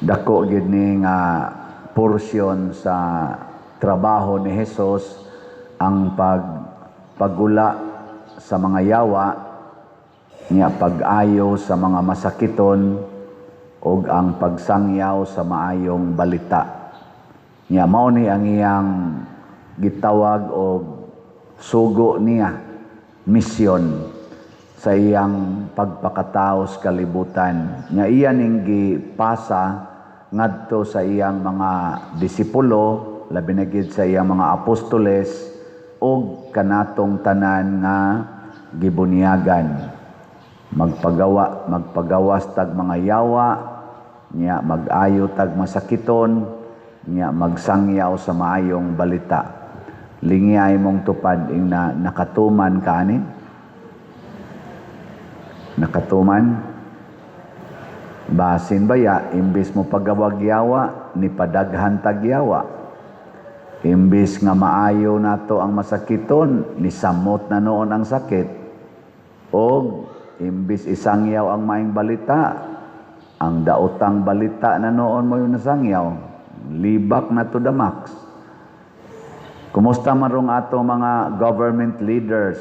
Dako gid ni nga porsyon sa trabaho ni Hesus ang pagula sa mga yawa, niya pag-ayo sa mga masakiton, ug ang pagsangyaw sa maayong balita. Niya mao ni ang iyang gitawag og sugo niya, misyon sa iyang pagpakatao sa kalibutan. Niya iya ning gipasa ngadto sa iyang mga disipulo, labi na gid sa iyang mga apostoles ug kanatong tanan nga gibunyagan. Magpagawas tag mga yawa, niya mag-ayo tag masakiton, niya magsangyaw sa maayong balita. Lingiyay mong tupad ing nakatuman ka ani? Nakatuman? Basin baya, imbis mo pagawag yawa, ni padaghan tag yawa. Imbis nga maayo nato ang masakiton, ni samot na noon ang sakit. O imbis isangyaw ang maayong balita, ang daotang balita na noon mo yung nasangyaw, libak na to the max. Kumusta marong ato mga government leaders?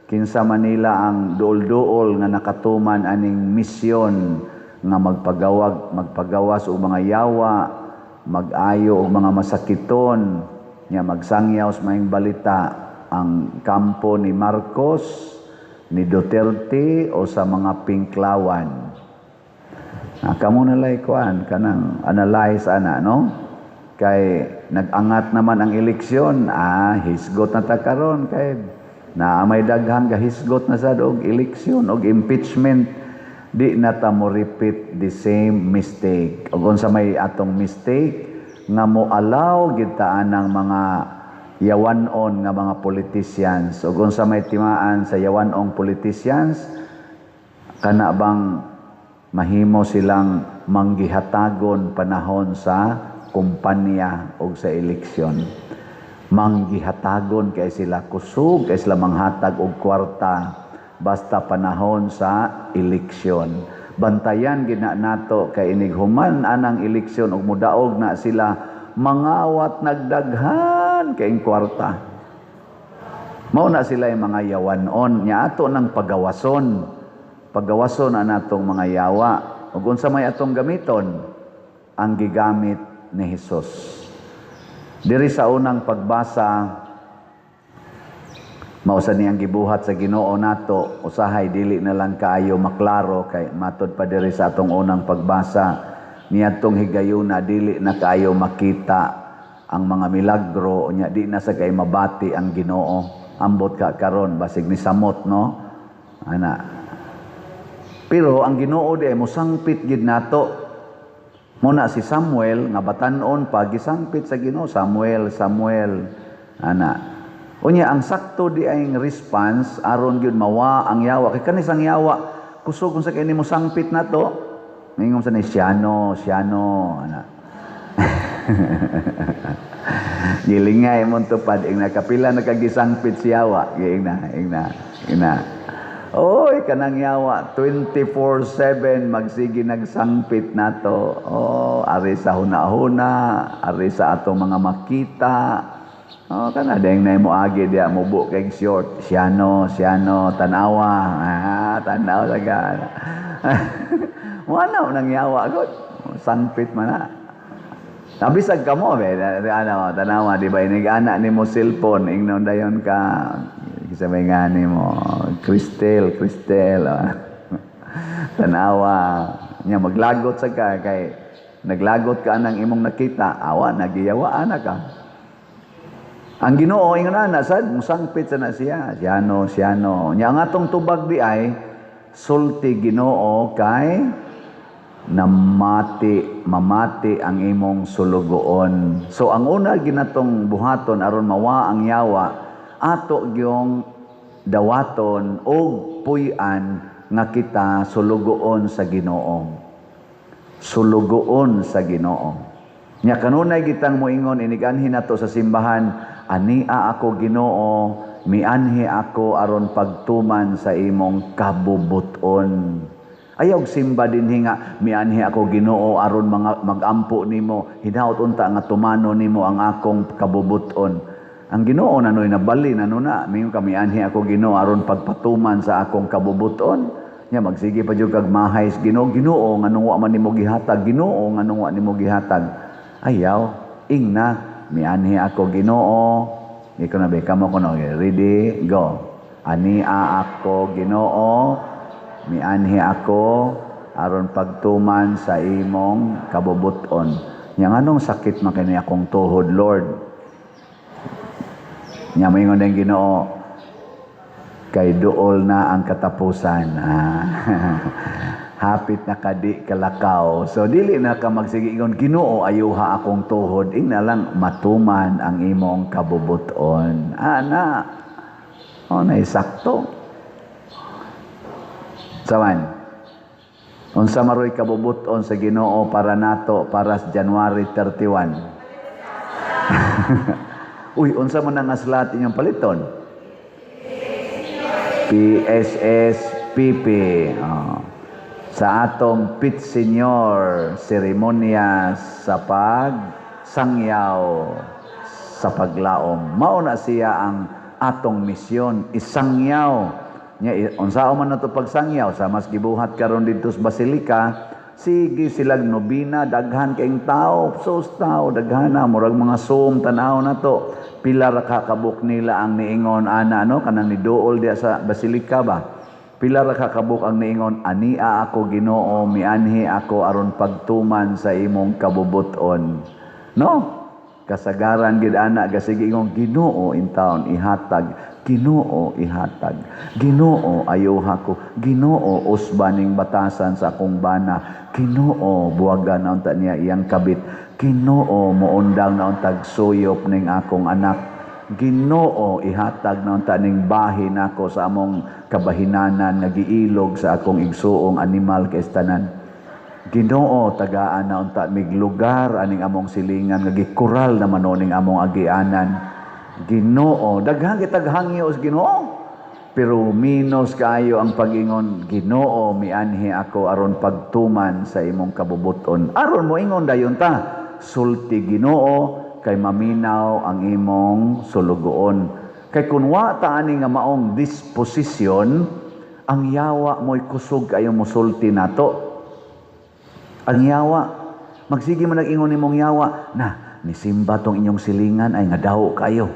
Kinsa Manila ang duol-duol nga nakatuman aning misyon nga magpagawas og mga yawa, mag-ayo og mga masakiton, nya magsangyaw sa maayong balita ang kampo ni Marcos, ni Duterte o sa mga Pinklawan. Kamo nalay kuan kanang analyze ana no? Kay nag-angat naman ang eleksyon, hisgot na ta karon kay na may daghang gahisgot na sad og eleksyon og impeachment. Di na ta mo repeat the same mistake. Ug unsa may atong mistake nga mo allow gid ta anang mga yawanon nga mga politicians. Ug unsa may timaan sa yawanong politicians, kana bang mahimo silang manggihatagon panahon sa kumpanya o sa eleksyon. Manggihatagon kay sila kusog, kay sila manghatag og kwarta basta panahon sa eleksyon. Bantayan gina nato kay inighuman anang eleksyon ug mudaog na sila mangawat nagdaghan kay kwarta. Mao na sila yung mga yawanon nya ato nang pagawason. Pagawason na natong mga yawa. Ug unsa may atong gamiton? Ang gigamit ni Hesus. Diri sa unang pagbasa, mausa niyang gibuhat sa Ginoo nato, usahay dili na lang kaayo maklaro kay matud pa diri sa atong unang pagbasa, niadtong higayuna dili na kaayo makita ang mga milagro, nya di na sa kay mabati ang Ginoo. Ambot ka karon basig ni samot no. Ana. Pero ang Ginoo di ay mosangpit gid nato. Muna si Samuel nga batan-on pa gisangpit sa Ginoo, Samuel. Ana. Unya ang sakto di ay response aron gyud mawa ang yawa kay kanis ang yawa kusog kung sa kay nimo sangpit nato. Mingom sa ni Siano ana. Gilingay mo tupad ing nakapila nakagisangpit si yawa, ina. Oy, kanang yawa, 24/7 magsigi nagsangpit nato. Ari sa huna-huna, ari sa atong mga makita. Kana dayang na mo agi dia mubo kay short. Siano, tanawa. Tanaw sagan. Wala nang yawa gud. Sangpit man na. Nabisag ka mo, tanawa, di ba? Inig-ana ni mo cellphone, ingnon dayon ka. Sabay nga ni mo, Cristel, tanawa. Nya maglagot sa ka, kay naglagot ka nang imong nakita, awa, nagiyawaan na ka. Ang Ginoo, ingon na, sad, musangpit sa na siya, Siano. Nya ang atong tubag di ay, sulti Ginoo kay mamati ang imong sulugoon. So ang una ginatong buhaton aron mawa ang yawa, ato gyong dawaton og puy-an nga kita sulugoon sa Ginoo. Sulugoon sa Ginoo. Nya kanunay gitang moingon iniganhi nato sa simbahan, ania ako Ginoo, mianhi ako aron pagtuman sa imong kabubuton. Ayaw simba din nga mianhi ako Ginoo aron magampo nimo, hinaut unta nga tumano nimo ang akong kabubuton. Ang Ginoo nanoy nabali na mingon kami anhi ako Ginoo aron pagpatuman sa akong kabubuton. Nya magsige pa jud kag mahais Ginoo, Ginoo nganong wa man nimo gihatag, Ginoo nganong wa nimo gihatag. Ayaw ingna mianhi ako Ginoo. Ikaw na ba kamo kuno, ready go. Ani ako Ginoo, mianhi ako aron pagtuman sa imong kabubuton. Nya nganong sakit man kini akong tuhod Lord. Nya moingon ang Ginoo, kay duol na ang katapusan. Hapit na kadi kalakaw. So dili na ka magsigingon Ginoo ayuha akong tuhod, ingna lang matuman ang imong kabubuton. Ana. Na sakto. Saman. Unsa maroy kabubuton sa Ginoo para nato para sa January 31. Uy, unsa man ang aslat inyong paliton? PSSPP. Sa atong Pit Senior seremonya sa pagsangyaw sa paglaom. Mao na siya ang atong misyon, isangyaw. Nya unsao man nato pagsangyaw sa mas gibuhat karon didto sa Basilika, sige silag nobina, daghan kaayong tao, sus tao, daghana murag mga Zoom tan-aw nato. Pila ra ka kabuk nila ang niingon ana kanang niduol diya sa Basilika ba. Pila ra ka kabuk ang niingon ania ako Ginoo, mianhi ako aron pagtuman sa imong kabubuton. No? Kasagaran gid ana gasige ingong Ginoo in taon ihatag, Ginoo ihatag, Ginoo ayuha ko, Ginoo usbaning batasan sa akong bana, Ginoo buwagan na unta niya iyang kabit, Ginoo muundang na untag suyop ning akong anak, Ginoo ihatag na unta ning bahin nako sa among kabahinanan nga giilog sa akong igsuong animal kay tanan. Ginoo tagaan na unta mig lugar aning among silingan nga gikural na manoning among agianan. Ginoo daghang kitag hangyo sa Ginoo pero minos kaayo ang pagingon Ginoo mianhi ako aron pagtuman sa imong kabubuton. Aron mo ingon dayon ta sulti Ginoo kay maminaw ang imong sulugoon. Kay kun wa ta ani nga maong disposition ang yawa mo'y kusog kayo mosulti nato. Ang yawa, magsige man nag-ingon nimong yawa, na, nisimba tong inyong silingan, ay nga daw kayo.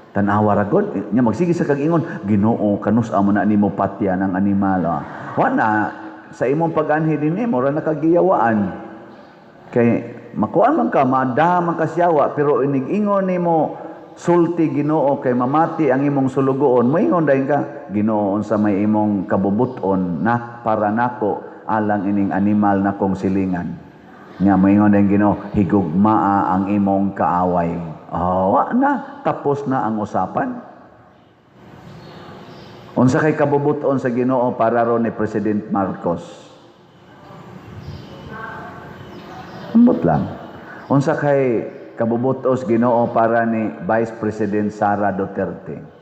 Tanawa ragod, nya magsige sa kag-ingon, Ginoo, kanus amo na nimo patya ng animal. Wana, sa imong pag-anhi din mura nakagiyawaan. Kay, makuan man ka, maadaman ka siyawa, pero inig-ingon nimo, sulti Ginoo, kay mamati ang imong sulugoon, moingon dahin ka, Ginoo, sa may imong kabubuton, na para nako, alang ining animal na kong silingan. Nga moingon din Ginoo, higugmaa ang imong kaaway. Na, tapos na ang usapan. Unsa kay kabubuton sa Ginoo para ron ni President Marcos? Ambot lang. Unsa kay kabubuton sa Ginoo para ni Vice President Sara Duterte?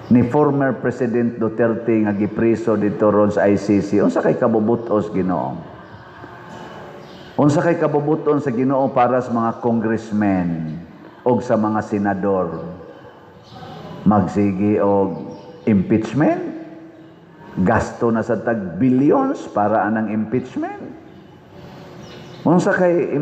Ni former President Duterte nga gipriso dito ron sa ICC, unsa kay kabubutos Ginoo? Unsa kay kabubuton sa Ginoo para sa mga congressmen o sa mga senador? Magsige og impeachment? Gasto na sa tag billions para anang impeachment? Unsa kay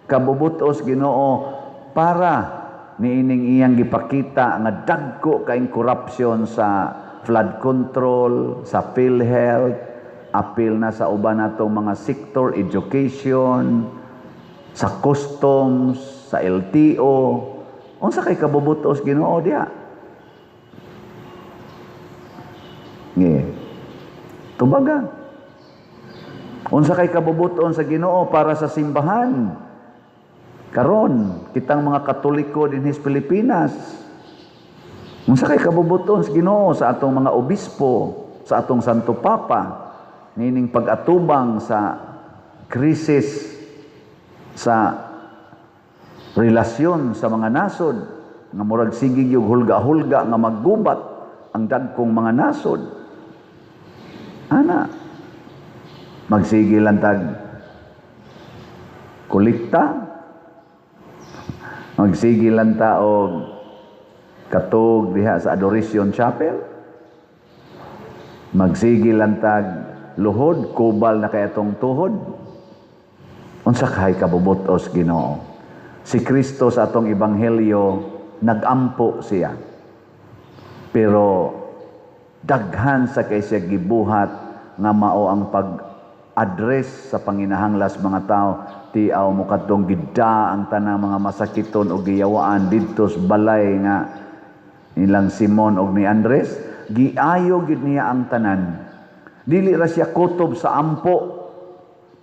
kabubutos Ginoo para niining iyang gipakita nga dagko kaayong korupsyon sa flood control, sa PhilHealth, apil na sa uban natong mga sector, education, sa customs, sa LTO. Unsa kay kabubutos Ginoo diha? Tubaga. Unsa kay kabubuton sa Ginoo para sa simbahan? Karon, kitang mga Katoliko din sa Pilipinas. Unsa kay kabubuton sa Ginoo sa atong mga obispo, sa atong Santo Papa, nining pag-atubang sa krisis sa relasyon sa mga nasod, nga murag sigig yung hulga-hulga nga maggubat ang dagkong mga nasod. Ana, magsige lang tag kulikta, magsige lang ta og katog diha sa Adoration Chapel, magsige lang tag luhod, kubal na kay atong tuhod. Unsa kay kabubutos Ginoo? Si Kristo sa atong ebanghelyo nagampo siya. Pero daghan sa kay siya gibuhat nga mao ang pag-address sa panginahanglas mga tao. Tiaw mo kadtong gidda ang tanang mga masakiton o giyawaan didto sa balay nga nilang Simon og ni Andres. Giayo gid niya ang tanan. Dili ra siya kutob sa ampo.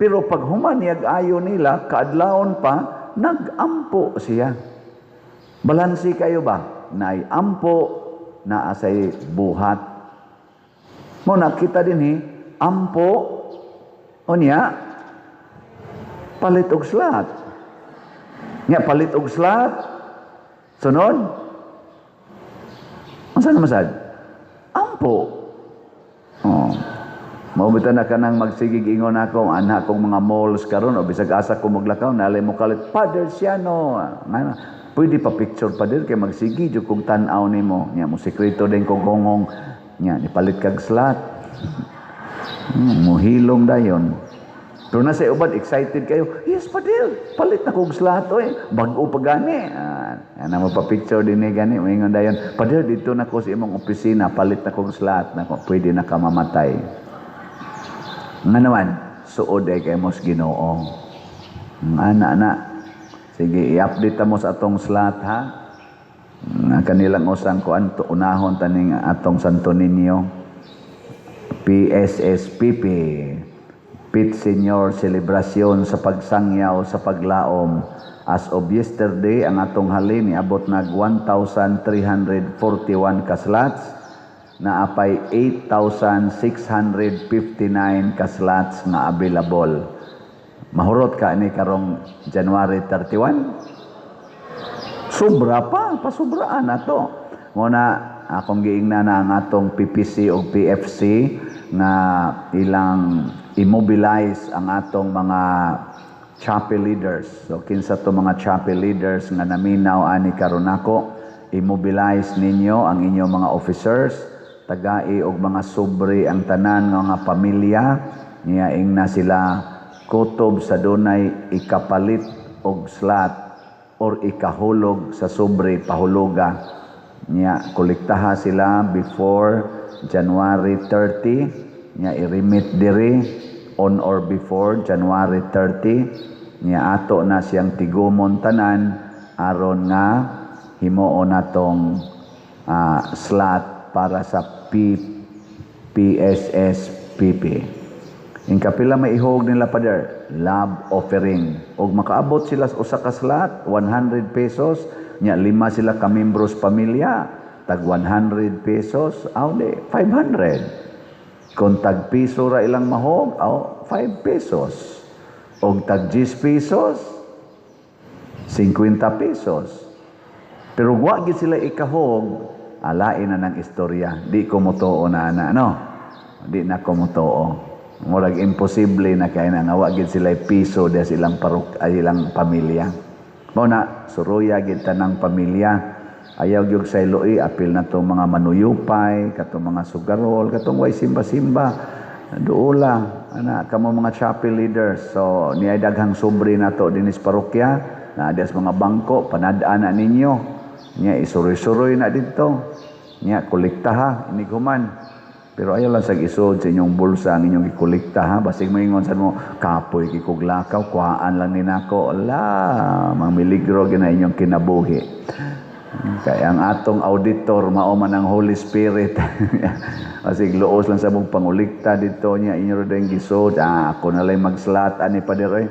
Pero pag humaniag ayo nila, kaadlawon pa, nag-ampo siya. Balansi kayo ba? Naay ampo, naasay buhat. Mo nakita din ampo, o niya, palit og slat. Niya, palit og slat. Sunod? Ang saan naman sad? Ampo. Oh. Maubitan na ka nang magsigig ingon ako, anak kong mga malls karon o bisag asa ko maglakaw, nalay mo kalit, Father Siano. Pwede pa picture pa din, kay magsigi, dyan kong tanaw ni mo. Nya, mo sekreto din kong gongong, nya, nipalit kag slat. Muhilong dayon. Pero nasa ubad, excited kayo, yes, Padil, palit na kong slat, bago pa gani. Ano mo pa picture din gani, maingon dayon, Padil, dito na ko sa imong opisina, palit na kong slat, na pwede na ka mamatay. Nga naman, suod ay kay mos Ginoo. Ana. Sige, i-update mo sa atong slot, ha? Nga kanilang usang ko anto unahon taning atong Santo Niño. PSSPP. Pit Senior Celebration sa pagsangyaw sa paglaom. As of yesterday, ang atong halin niabot nag 1,341 ka slots. Na apay 8,659 ka slots nga available. Mahurot ka ni karong January 31? Sobra pa, pasubraan na to. Muna, akong giingna na ang atong PPC o PFC nga ilang immobilize ang atong mga chapel leaders. So, kinsa to mga chapel leaders nga naminaw ani karon nako, immobilize ninyo ang inyong mga officers, tagai og mga sobre ang tanan nga mga pamilya niya na sila kutob sa dunay ikapalit og slot or ikahulog sa sobre pahuluga niya kolektaha sila before January 30 niya i-remit diri on or before January 30 niya ato na siyang tigumon tanan aron nga himuon natong slot para sa PSSPP. In kapila may ihog nila Father, love offering. Og makaabot sila sa usa ka slot, 100 pesos, nya 5 sila ka membros pamilya, tag 100 pesos, awde 500. Kung tag piso ra ilang mahog, 5 pesos. Og tag 10 pesos, 50 pesos. Pero wa gid sila ikahog, alain na ng istorya. Di ko motoo na no? Di na ko motoo. Murag imposible na kaya na nga gid sila piso des ilang ilang pamilya. Mao na suruya gid tanang pamilya. Ayaw gyud sa iloi apil na to mga manuyupay, kato mga sugarol, katong way simba-simba. Duola ana kamo mga chapel leaders. So niay daghang sobre nato dinis parokya, na des mga bangko panad-an na ninyo. Nya isuroy-suroy na dito. Nya kolekta ha, iniguman. Pero ayaw lang sa isod sa inyong bulsa ang inyong ikolekta ha. Basig maingon sa mo, kapoy kikuglakaw, kuhaan lang ni nako. Ala, mga miligro gina inyong kinabuhi. Kaya ang atong auditor, mauman ang Holy Spirit. Basig luos lang sa mong pangulikta dito niya, inyo rin gisod. Ako na lang mag-slat, ani pa dire.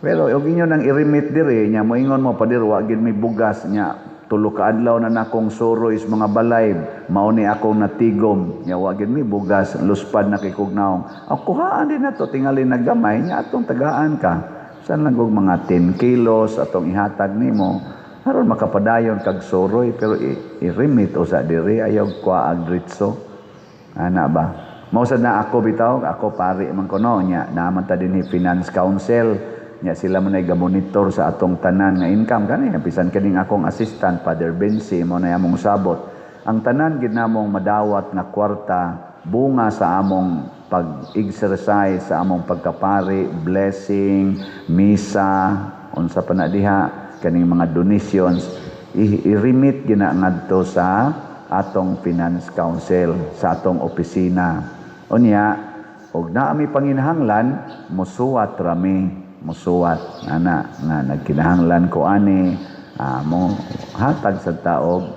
Pero yung inyo nang i-remit dire, niya, moingon mo pa dire, wagin may bugas niya. Tulo ka adlaw na nakong suro is mga balay, mao ni akong natigom nya wagid mi bugas luspad na kay kugnaong ako haan din nato tingali naggamay nya atong tagaan ka san lang og mga 10 kilos atong ihatag nimo aron makapadayon kag soroy pero i-remit usa diri ayaw kwa agdritso ana ba Mao sad na ako bitaw, ako pari man kuno nya naman ta dinhi Finance Council nya sila man ay gamonitor sa atong tanan nga income kani bisan kaning akong assistant Father Bensi mo na among sabot. Ang tanan gid namong madawat nga kwarta bunga sa among pag-exercise sa among pagkapari, blessing, misa, unsa pa na diha kaning mga donations i-remit gina ngadto sa atong Finance Council sa atong opisina. Unya, og naa mi panginahanglan, musuwat rami, musuwat ana nga nagkinahanglan ko ani mo hatag sa taog.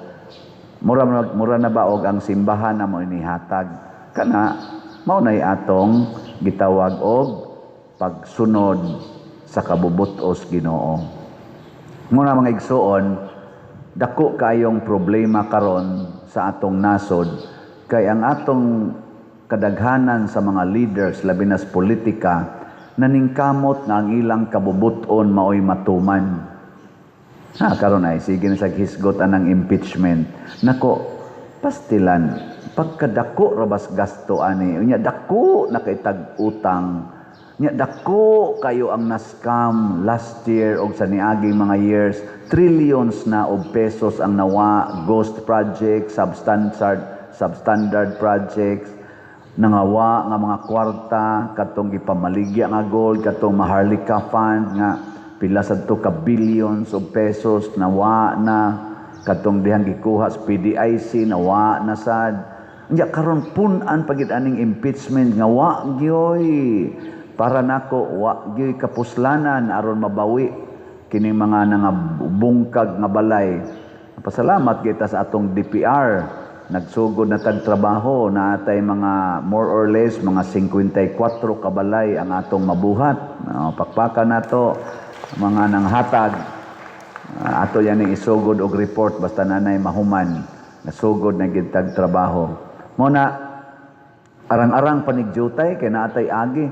Mura na ba og ang simbahan na mo inihatag kana mao nay atong gitawag og pagsunod sa kabubutos Ginoo. Muna mga igsuon, dako kayong problema karon sa atong nasod kay ang atong kadaghanan sa mga leaders labi na sa politika naningkamot nga ang ilang kabubuton maoy matuman. Karon ay sige na sa hisgot anang impeachment. Nako, pastilan pagkadako rabas gasto ani unya dako nakaitag utang nya dako kayo ang na-scam last year og sa niaging mga years trillions na og pesos ang nawa ghost project substandard projects nangawa nga mga kwarta katong gipamaligya nga gold katong Maharlika Fund nga pila sadto ka billions og pesos nawa na katong dihang gikuha sa PDIC nawa na sad nya karon pun-an pagid aning impeachment nga wa gyoy para nako wa gyoy kapuslanan aron mabawi kining mga nangabungkag nga balay. Pasalamat kita sa atong DPR nagsugod na tag trabaho na atay mga more or less mga 54 ka balay ang atong mabuhat. Pakpakan nato mga nanghatag ato yan ang isugod og report basta nanay mahuman nasugod na gid tag trabaho. Muna arang-arang panigjutay kay naatay agi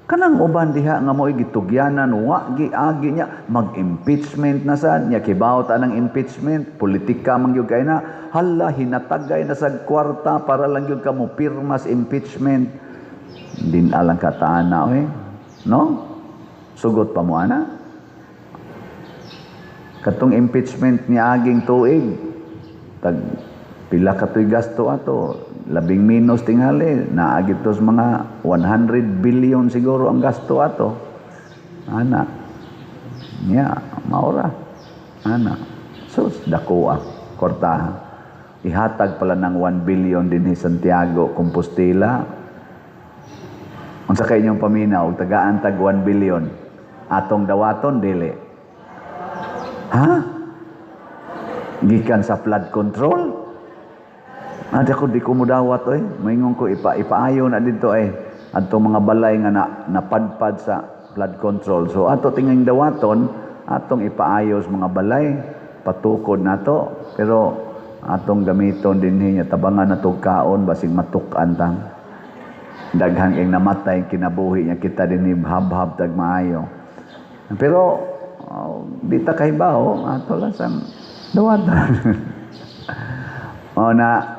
kanang uban diha nga mo'y gitugyanan wa gi agi nya mag-impeachment na sad nya kibawt anang impeachment politika man gyud kay na hala hinatagay na sa kwarta para lang gyud ka mo pirmas impeachment din alang kataana no sugot pa mo ana katong impeachment ni aging tuig tag pila ka tuy gasto ato labing minus tingali naagit tos mga 100 billion siguro ang gasto ato ana nya maura ana sus dako kwartaha ihatag pala ng 1 billion din sa Santiago Compostela unsa kay inyong paminaw tagaan tag 1 billion atong dawaton dili gikan sa flood control ako di ko mudawat maingon ko ipaayo na dito adtong mga balay nga napadpad sa flood control so ato tinging dawaton atong ipaayos mga balay patukod nato pero atong gamiton dinhi nya tabangan natog kaon basig matuk-an tang daghang ing namatay kinabuhi nya kita dinhi habhab tag maayo pero di ta kahibaw ato lang sang dawaton na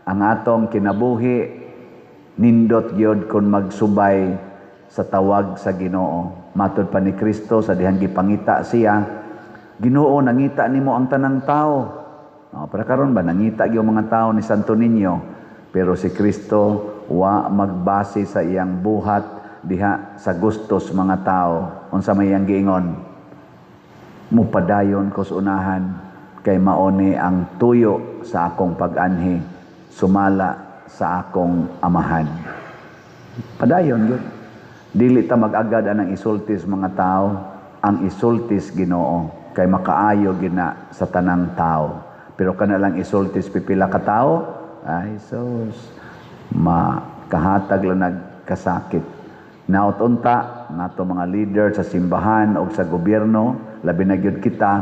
ang atong kinabuhi nindot gyud kon magsubay sa tawag sa Ginoo matud pa ni Kristo sa dihang gipangita siya Ginoo nangita nimo ang tanang tao para karon ba nangita gyud mga tao ni Santo Niño pero si Kristo wa magbase sa iyang buhat diha sa gustos mga tao unsa may iyang giingon mupadayon ko sa unahan kay maoni ang tuyo sa akong pag-anhi sumala sa akong amahan. Padayon yun. Dili ta mag-agad anang isultis mga tao, ang isultis Ginoo kay makaayo gina sa tanang tao. Pero kanalang isultis pipila ka tao, ay sus makahatag lang nagkasakit. Nautunta nato mga leader sa simbahan o sa gobyerno, labi na gyud kita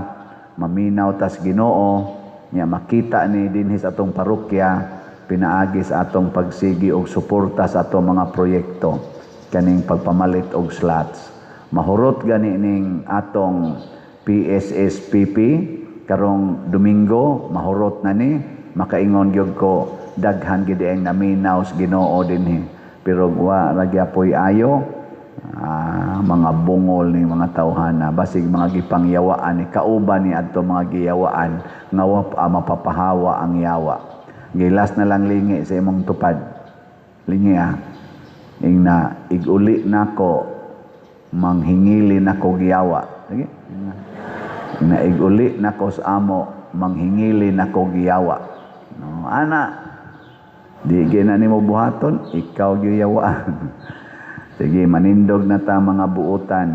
maminaw tas Ginoo nya makita ni dinhi sa atong parokya pinaagi sa atong pagsigi og suporta sa atong mga proyekto kaning pagpamalit og slots mahurot gani ning atong PSSPP karong Domingo mahurot na ni makaingon gyud ko daghan gid ang naminaw sa Ginoo dinhi. Pero wa ra gyapon ayo mga bungol ni mga tawhana basig mga gipangyawaan ni kauban ni adto mga giyawaan nga wa mapapahawa ang yawa. Gilas na lang lingi sa imong tupad. Lingi ingna iguli nako manghingili nako giyawa. Sige. Na iguli nako sa amo manghingili nako giyawa. No, ana di gina nimo buhaton ikaw giyawaan. Sige, manindog na ta mga buutan.